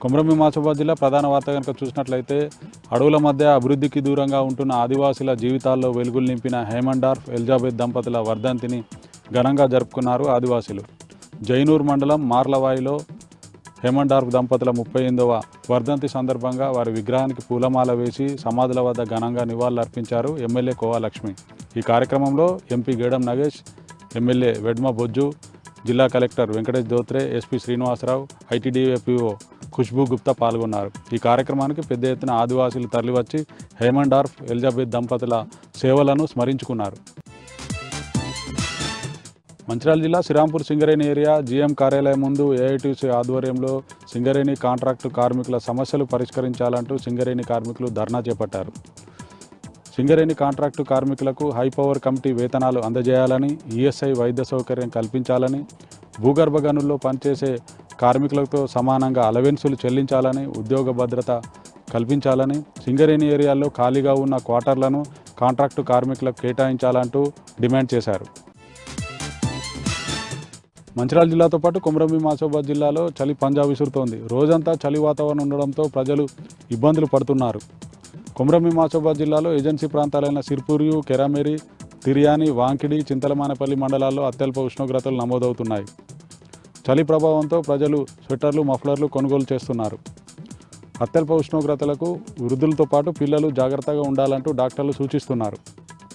కొమరంభీం ఆసిఫాబాద్ జిల్లా ప్రధాన వార్త కనుక చూసినట్లయితే అడవుల మధ్య అభివృద్ధికి దూరంగా ఉంటున్న ఆదివాసీల జీవితాల్లో వెలుగులు నింపిన హేమండార్ఫ్ ఎలిజబెత్ దంపతుల వర్ధంతిని ఘనంగా జరుపుకున్నారు ఆదివాసీలు. జైనూర్ మండలం మార్లవాయిలో హేమండార్ఫ్ దంపతుల 38వ వర్ధంతి సందర్భంగా వారి విగ్రహానికి పూలమాల వేసి సమాధుల వద్ద ఘనంగా నివాళులర్పించారు ఎమ్మెల్యే కోవా లక్ష్మి. ఈ కార్యక్రమంలో ఎంపీ గేడం నగేష్, ఎమ్మెల్యే వెడ్మ బొజ్జు, జిల్లా collector Venkatesh Dhotre, SP Srinivasarao, ITDA PO Khushboo Gupta పాల్గొన్నారు. ఈ కార్యక్రమానికి పెద్ద ఎత్తున ఆదివాసీలు తరలివచ్చి హేమండార్ఫ్ ఎలిజబెత్ దంపతుల సేవలను స్మరించుకున్నారు. మంచిర్యాల జిల్లా శ్రీరాంపూర్ సింగరేణి ఏరియా జీఎం కార్యాలయం ముందు ఏఐటీసీ ఆధ్వర్యంలో సింగరేణి కాంట్రాక్టు కార్మికుల సమస్యలు పరిష్కరించాలంటూ సింగరేణి కార్మికులు ధర్నా చేపట్టారు. సింగరేణి కాంట్రాక్టు కార్మికులకు హైపవర్ కమిటీ వేతనాలు అందజేయాలని, ఈఎస్ఐ వైద్య సౌకర్యం కల్పించాలని, భూగర్భ గనుల్లో పనిచేసే కార్మికులతో సమానంగా అలవెన్సులు చెల్లించాలని, ఉద్యోగ భద్రత కల్పించాలని, సింగరేణి ఏరియాల్లో ఖాళీగా ఉన్న క్వార్టర్లను కాంట్రాక్టు కార్మికులకు కేటాయించాలంటూ డిమాండ్ చేశారు. మంచిర్యాల జిల్లాతో పాటు కొమరంభీం ఆసిఫాబాద్ జిల్లాలో చలి పంజా విసురుతోంది. రోజంతా చలి వాతావరణం ఉండడంతో ప్రజలు ఇబ్బందులు పడుతున్నారు. కొమరంభీం ఆసిఫాబాద్ జిల్లాలో ఏజెన్సీ ప్రాంతాలైన సిర్పూరియు, కెరామెరి, తిర్యాని, వాంకిడి, చింతలమానేపల్లి మండలాల్లో అత్యల్ప ఉష్ణోగ్రతలు నమోదవుతున్నాయి. చలి ప్రభావంతో ప్రజలు స్వెట్టర్లు, మఫ్లర్లు కొనుగోలు చేస్తున్నారు. అత్యల్ప ఉష్ణోగ్రతలకు వృద్ధులతో పాటు పిల్లలు జాగ్రత్తగా ఉండాలంటూ డాక్టర్లు సూచిస్తున్నారు.